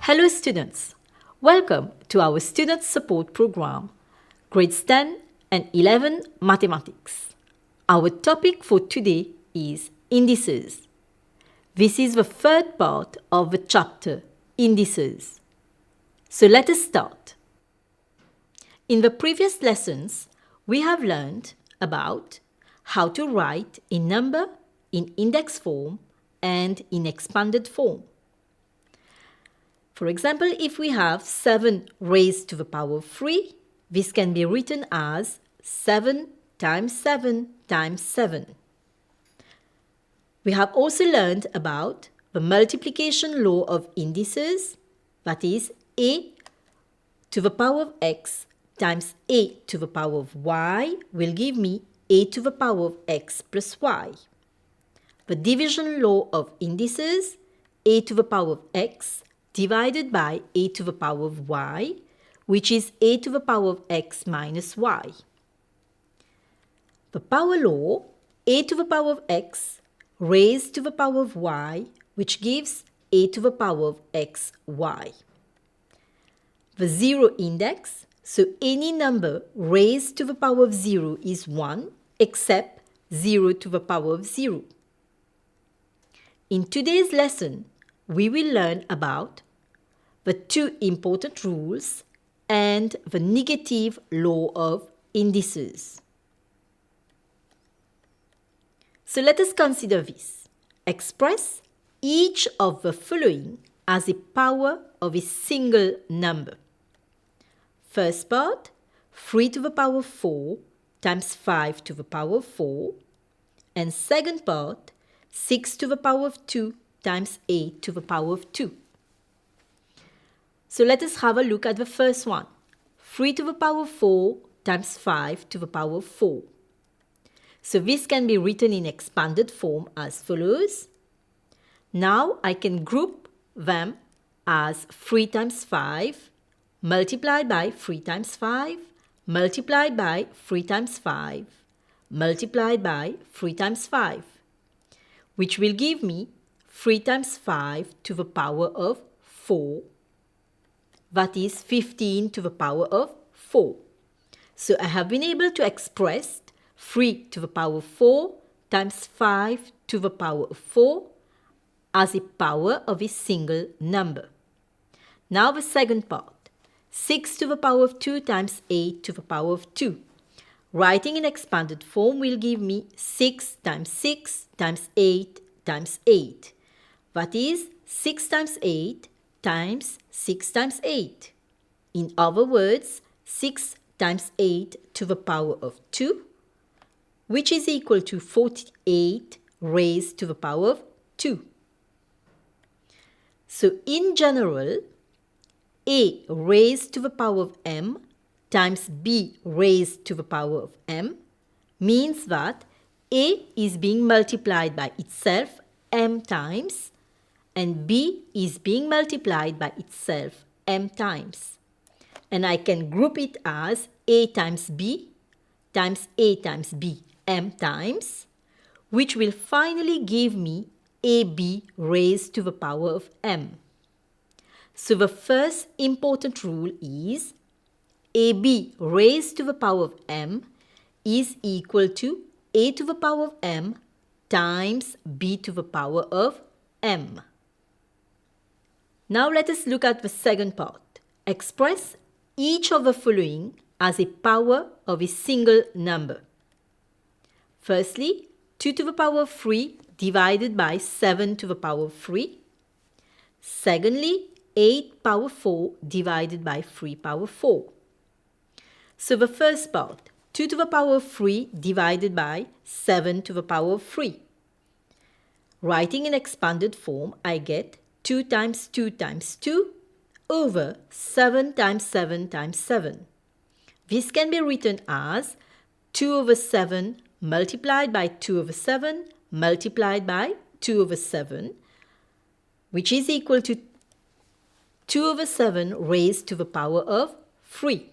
Hello students, welcome to our student support program, grades 10 and 11 mathematics. Our topic for today is indices. This is the third part of the chapter, indices. So let us start. In the previous lessons, we have learned about how to write a number in index form and in expanded form. For example, if we have 7 raised to the power of 3, this can be written as 7 times 7 times 7. We have also learned about the multiplication law of indices, that is a to the power of x times a to the power of y will give me a to the power of x plus y. The division law of indices, a to the power of x divided by a to the power of y, which is a to the power of x minus y. The power law, a to the power of x raised to the power of y, which gives a to the power of x y. The zero index, so any number raised to the power of 0 is 1 except 0 to the power of 0. In today's lesson, we will learn about the two important rules and the negative law of indices. So let us consider this. Express each of the following as a power of a single number. First part, 3 to the power of 4 times 5 to the power of 4. And second part, 6 to the power of 2 times 8 to the power of 2. So let us have a look at the first one. 3 to the power of 4 times 5 to the power of 4. So this can be written in expanded form as follows. Now I can group them as 3 times 5 multiplied by 3 times 5 multiplied by 3 times 5 multiplied by 3 times 5, which will give me 3 times 5 to the power of 4. That is 15 to the power of 4. So I have been able to express 3 to the power of 4 times 5 to the power of 4 as a power of a single number. Now the second part. 6 to the power of 2 times 8 to the power of 2. Writing in expanded form will give me 6 times 6 times 8 times 8. That is 6 times 8 times 6 times 8. In other words, 6 times 8 to the power of 2, which is equal to 48 raised to the power of 2. So in general, a raised to the power of m times b raised to the power of m means that a is being multiplied by itself m times and b is being multiplied by itself m times. And I can group it as a times b times a times b m times, which will finally give me ab raised to the power of m. So the first important rule is ab raised to the power of m is equal to a to the power of m times b to the power of m. Now let us look at the second part. Express each of the following as a power of a single number. Firstly, 2 to the power of 3 divided by 7 to the power of 3. Secondly, 8 power 4 divided by 3 power 4. So the first part, 2 to the power of 3 divided by 7 to the power of 3. Writing in expanded form, I get 2 times 2 times 2 over 7 times 7 times 7. This can be written as 2 over 7 multiplied by 2 over 7 multiplied by 2 over 7, which is equal to 2 over 7 raised to the power of 3.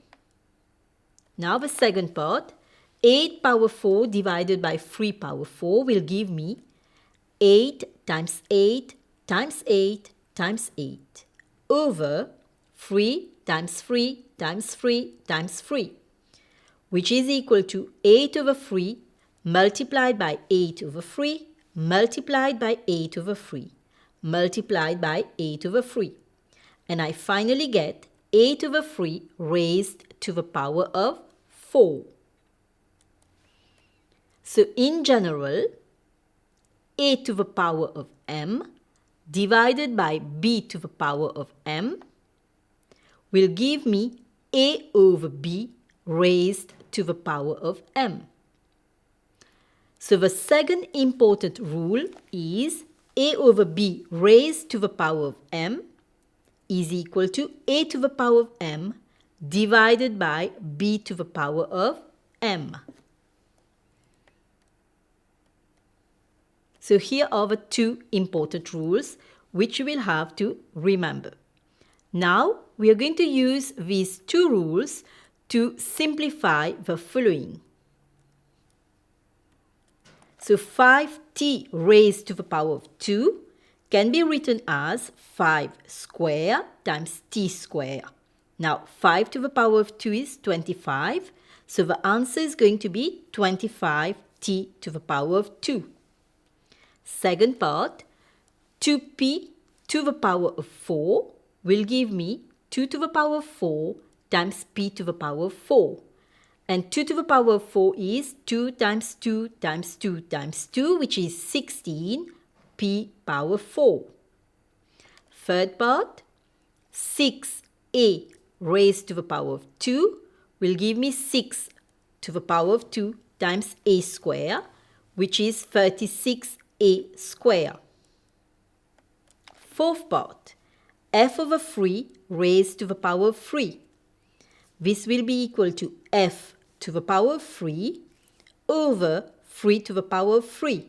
Now the second part, 8 power 4 divided by 3 power 4 will give me 8 times 8 times 8 times 8 over 3 times 3 times 3 times 3, which is equal to 8 over 3 multiplied by 8 over 3 multiplied by 8 over 3 multiplied by 8 over 3. And I finally get 8 over 3 raised to the power of 4. So in general, a to the power of m divided by b to the power of m will give me a over b raised to the power of m. So the second important rule is a over b raised to the power of m is equal to a to the power of m divided by b to the power of m. So here are the two important rules which you will have to remember. Now we are going to use these two rules to simplify the following. So 5t raised to the power of 2 can be written as 5 square times t square. Now 5 to the power of 2 is 25, so the answer is going to be 25t to the power of 2. Second part, 2p to the power of 4 will give me 2 to the power of 4 times p to the power of 4. And 2 to the power of 4 is 2 times 2 times 2 times 2, which is 16, p power 4. Third part, 6a raised to the power of 2 will give me 6 to the power of 2 times a square, which is 36a square. Fourth part, f over 3 raised to the power of 3. This will be equal to f to the power of 3 over 3 to the power of 3,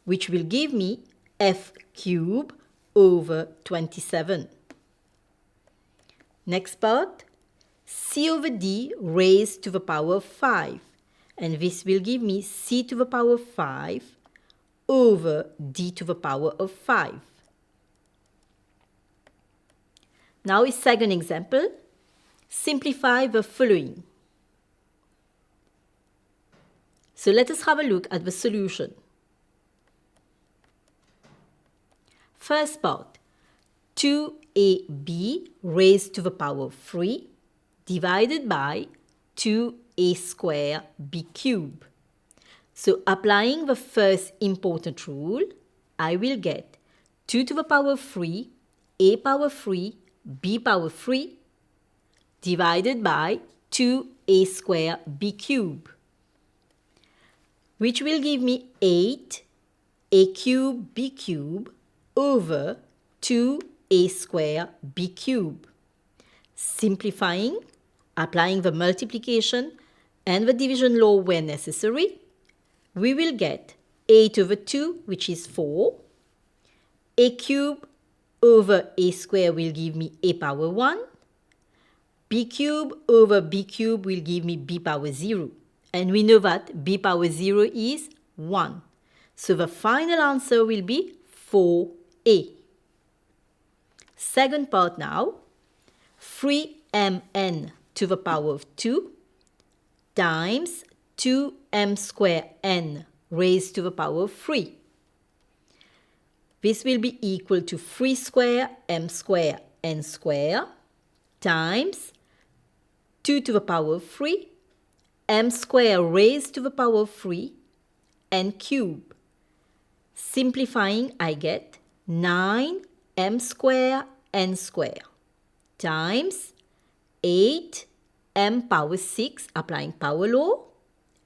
which will give me f cubed over 27. Next part, c over d raised to the power of 5, and this will give me c to the power of 5 over d to the power of 5. Now a second example. Simplify the following. So let us have a look at the solution. First part, 2ab raised to the power of 3 divided by 2a square b cubed. So applying the first important rule, I will get 2 to the power of 3, a power 3, b power 3 divided by 2a square b cubed, which will give me 8a cube b cube over 2a square b cube. Simplifying, applying the multiplication and the division law where necessary, we will get 8 over 2, which is 4. A cube over a square will give me a power 1. B cube over b cube will give me b power 0. And we know that b power 0 is 1. So the final answer will be 4a. Second part now, 3mn to the power of 2 times 2m square n raised to the power of 3. This will be equal to 3 square m square n square times 2 to the power of 3, m square raised to the power of 3, n cube. Simplifying, I get 9m square n square times 8m power 6, applying power law,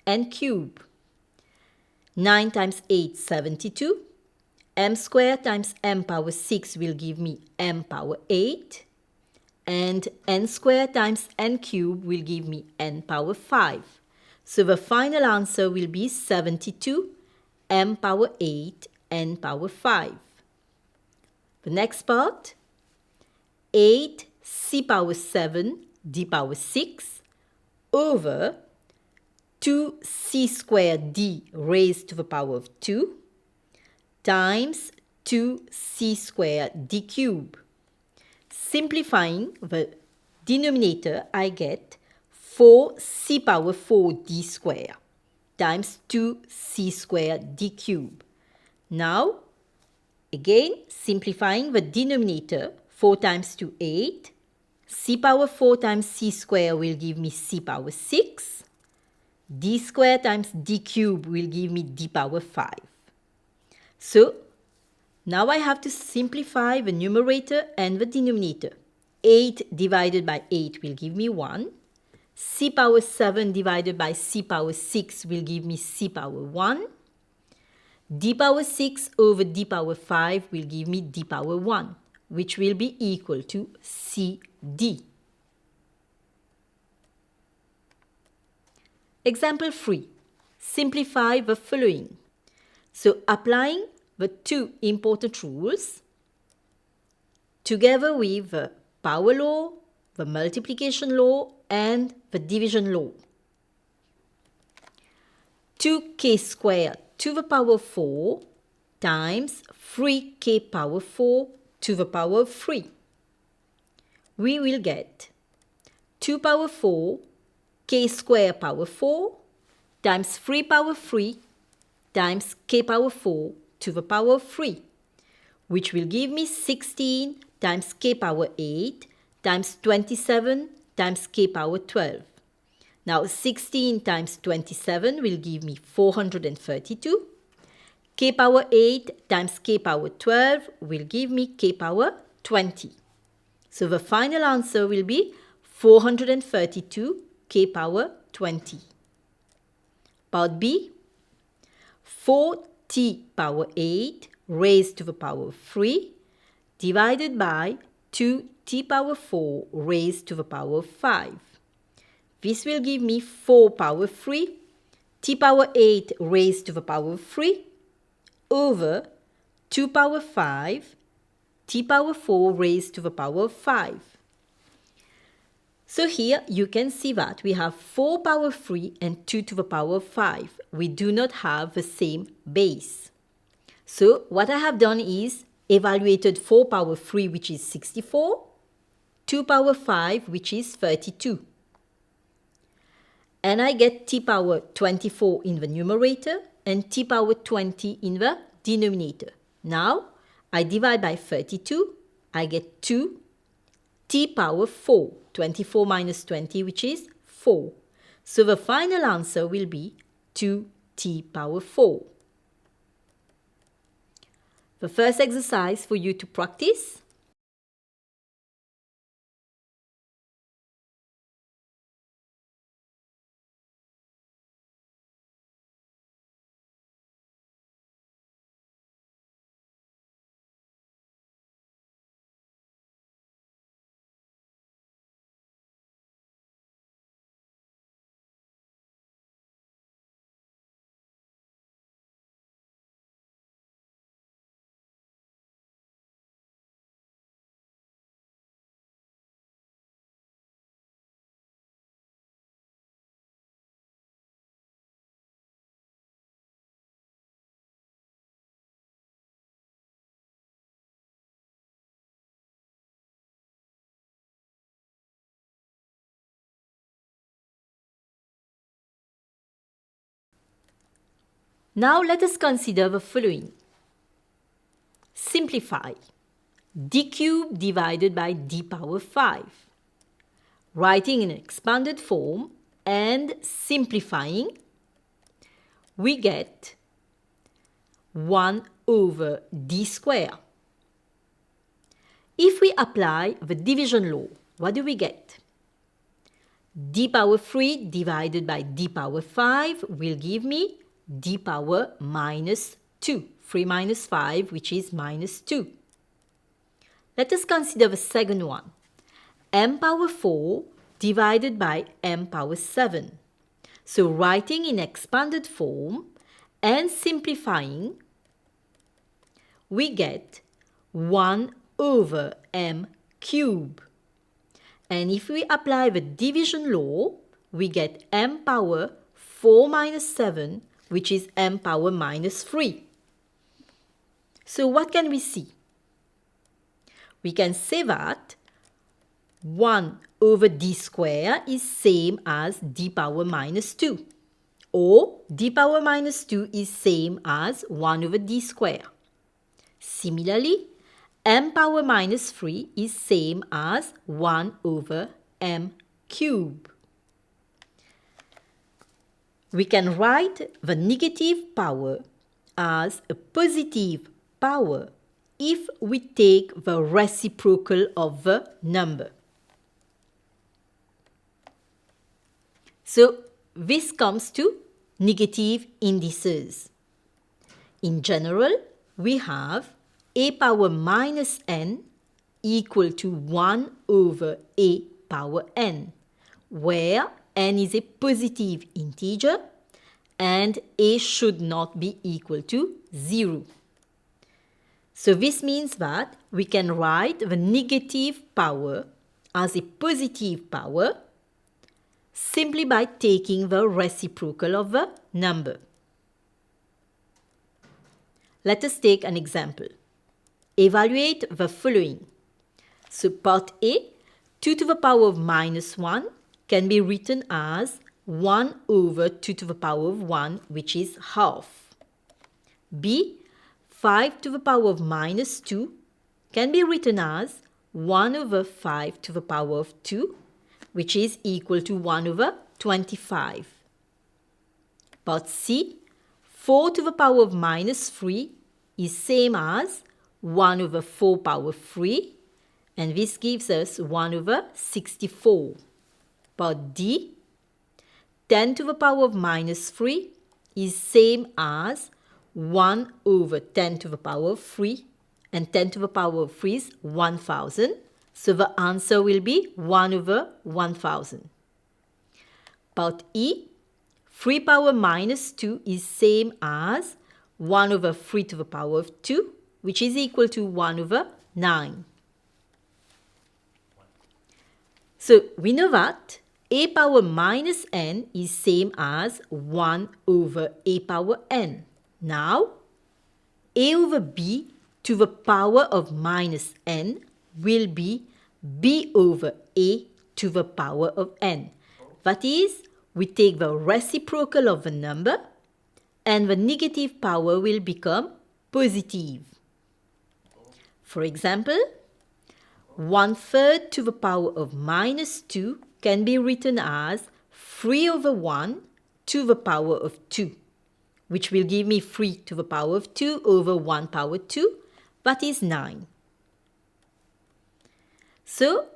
n cube. 9 times 8, 72. M square times m power 6 will give me m power 8. And n square times n cube will give me n power 5. So the final answer will be 72, m power 8, n power 5. The next part, 8 c power 7 d power 6 over 2c squared d raised to the power of 2 times 2c squared d cube. simplifying the denominator, I get 4c power 4d square times 2c square d cube. Now, again, simplifying the denominator, 4 times 2, 8. C power 4 times c square will give me c power 6. D square times d cube will give me d power 5. So, now I have to simplify the numerator and the denominator. 8 divided by 8 will give me 1. C power 7 divided by C power 6 will give me C power 1. D power 6 over D power 5 will give me D power 1, which will be equal to CD. Example 3. Simplify the following. So applying the two important rules together with the power law, the multiplication law, and the division law. 2k squared to the power 4 times 3k power 4 to the power 3. We will get 2 power 4 k squared power 4 times 3 power 3 times k power 4 to the power 3, which will give me 16 times k power 8 times 27 times k power 12. Now 16 times 27 will give me 432. K power 8 times k power 12 will give me k power 20. So the final answer will be 432 k power 20. Part B. 4t power 8 raised to the power 3 divided by 2t power 4 raised to the power 5. This will give me 4 power 3, t power 8 raised to the power 3 over 2 power 5, t power 4 raised to the power 5. So here you can see that we have 4 power 3 and 2 to the power 5. We do not have the same base. So what I have done is evaluated 4 power 3, which is 64, 2 power 5, which is 32. And I get t power 24 in the numerator and t power 20 in the denominator. Now, I divide by 32, I get 2 t power 4, 24 minus 20, which is 4. So the final answer will be 2t power 4. The first exercise for you to practice. Now let us consider the following. Simplify. D cube divided by d power 5. Writing in expanded form and simplifying, we get 1 over d square. If we apply the division law, what do we get? D power 3 divided by d power 5 will give me d power minus 2. 3 minus 5, which is minus 2. Let us consider the second one. M power 4 divided by m power 7. So writing in expanded form and simplifying, we get 1 over m cube. And if we apply the division law, we get m power 4 minus 7, which is m power minus 3. So what can we see? We can say that 1 over d square is same as d power minus 2. Or d power minus 2 is same as 1 over d square. Similarly, m power minus 3 is same as 1 over m cube. We can write the negative power as a positive power if we take the reciprocal of the number. So this comes to negative indices. In general, we have a power minus n equal to 1 over a power n, where n is a positive integer and a should not be equal to 0. So this means that we can write the negative power as a positive power simply by taking the reciprocal of the number. Let us take an example. Evaluate the following. So part A, 2 to the power of minus 1 can be written as 1 over 2 to the power of 1, which is half. B, 5 to the power of minus 2 can be written as 1 over 5 to the power of 2, which is equal to 1 over 25. Part C, 4 to the power of minus 3 is same as 1 over 4 power 3, and this gives us 1 over 64. Part D, 10 to the power of minus 3 is same as 1 over 10 to the power of 3, and 10 to the power of 3 is 1000. So the answer will be 1 over 1000. Part E, 3 power minus 2 is same as 1 over 3 to the power of 2, which is equal to 1 over 9. So we know that a power minus n is same as 1 over a power n. Now, a over b to the power of minus n will be b over a to the power of n. That is, we take the reciprocal of the number and the negative power will become positive. For example, 1/3 to the power of minus 2 can be written as 3 over 1 to the power of 2, which will give me 3 to the power of 2 over 1 power 2, that is 9. So,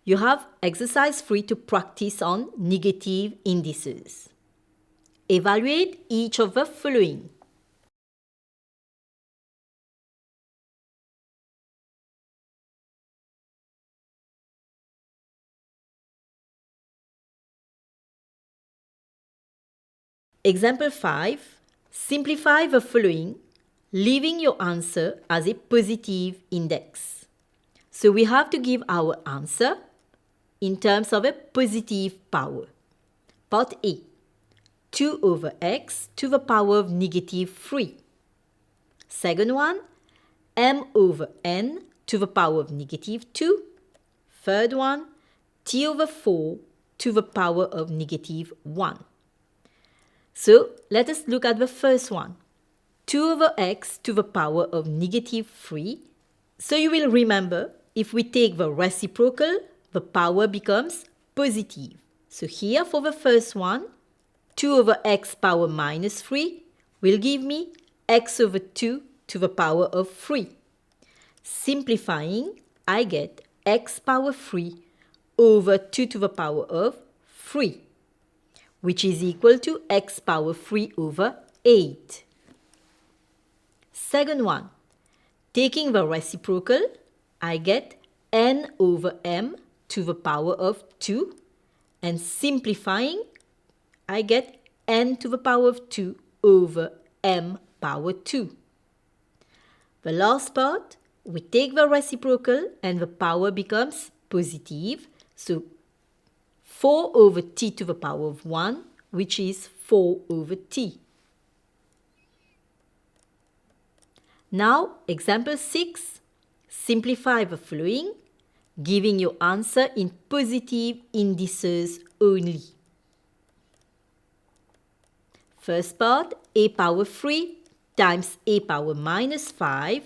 you have exercise 3 to practice on negative indices. Evaluate each of the following. Example 5. Simplify the following, leaving your answer as a positive index. So we have to give our answer in terms of a positive power. Part A, 2 over x to the power of negative 3. Second one, m over n to the power of negative 2. Third one, t over 4 to the power of negative 1. So let us look at the first one, 2 over x to the power of negative 3. So you will remember, if we take the reciprocal, the power becomes positive. So here for the first one, 2 over x power minus 3 will give me x over 2 to the power of 3. Simplifying, I get x power 3 over 2 to the power of 3, which is equal to x power 3 over 8. Second one, taking the reciprocal, I get n over m to the power of 2, and simplifying, I get n to the power of 2 over m power 2. The last part, we take the reciprocal and the power becomes positive, so 4 over t to the power of 1, which is 4 over t. Now, example 6. Simplify the following, giving your answer in positive indices only. First part, a power 3 times a power minus 5,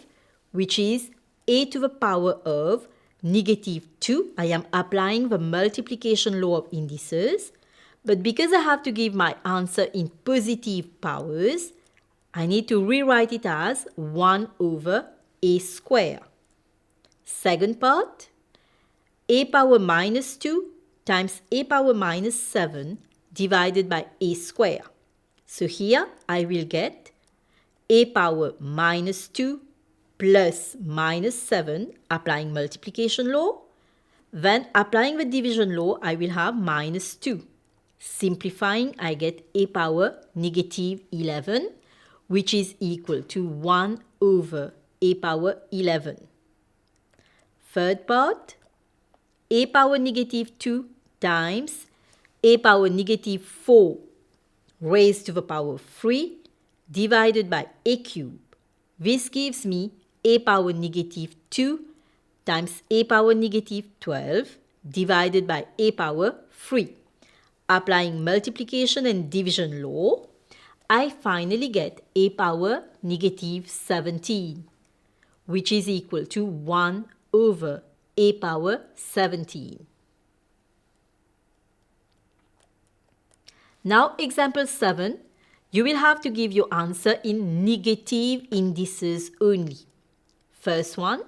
which is a to the power of negative 2. I am applying the multiplication law of indices. But because I have to give my answer in positive powers, I need to rewrite it as 1 over a square. Second part, a power minus 2 times a power minus 7 divided by a square. So here I will get a power minus 2 plus minus 7, applying multiplication law. Then applying the division law, I will have minus 2. Simplifying, I get a power negative 11, which is equal to 1 over a power 11. Third part, a power negative 2 times a power negative 4 raised to the power 3 divided by a cube. This gives me a power negative 2 times a power negative 12 divided by a power 3. Applying multiplication and division law, I finally get a power negative 17, which is equal to 1 over a power 17. Now, example 7, you will have to give your answer in negative indices only. First one,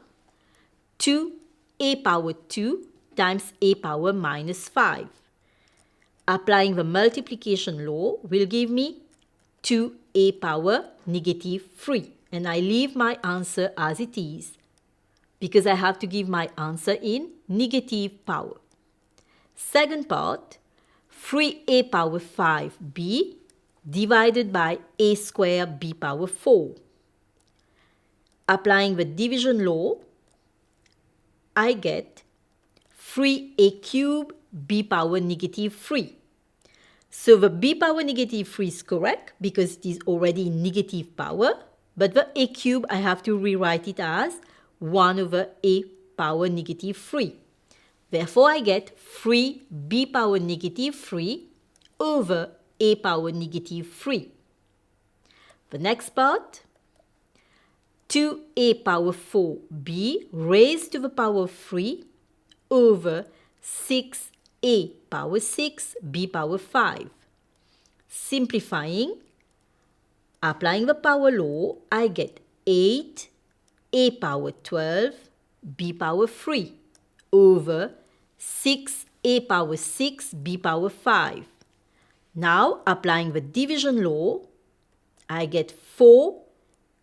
2a power 2 times a power minus 5. Applying the multiplication law will give me 2a power negative 3. And I leave my answer as it is because I have to give my answer in negative power. Second part, 3a power 5b divided by a square b power 4. Applying the division law, I get 3a cube b power negative 3. So the b power negative 3 is correct because it is already in negative power, but the a cube I have to rewrite it as 1 over a power negative 3. Therefore, I get 3b power negative 3 over a power negative 3. The next part, 2a power 4b raised to the power 3 over 6a power 6 b power 5. Simplifying, applying the power law, I get 8 a power 12 b power 3 over 6 a power 6 b power 5. Now, applying the division law, I get 4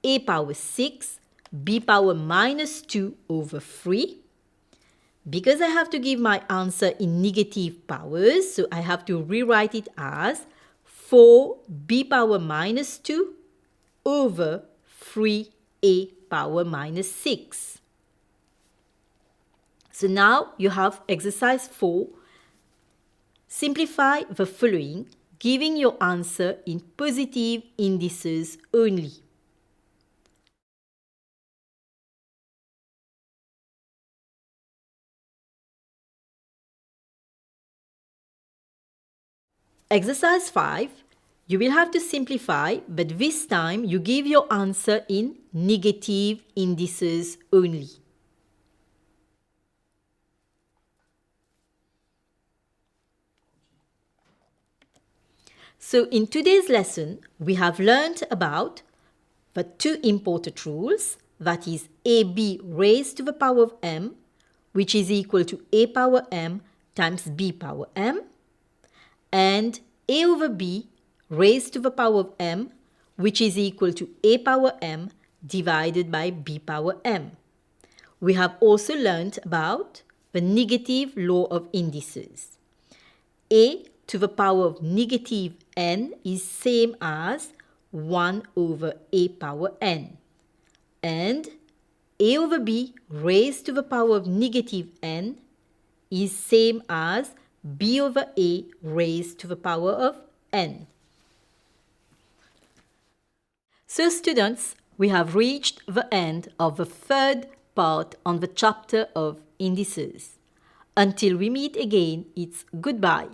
a power 6 b power minus 2 over 3. Because I have to give my answer in negative powers, so I have to rewrite it as 4b power minus 2 over 3a power minus 6. So now you have exercise 4. Simplify the following, giving your answer in positive indices only. Exercise 5, you will have to simplify, but this time you give your answer in negative indices only. So in today's lesson, we have learned about the two important rules, that is ab raised to the power of m, which is equal to a power m times b power m, and a over b raised to the power of m, which is equal to a power m divided by b power m. We have also learned about the negative law of indices. A to the power of negative n is same as 1 over a power n, and a over b raised to the power of negative n is same as b over a raised to the power of n. So students, we have reached the end of the third part on the chapter of indices. Until we meet again, it's goodbye.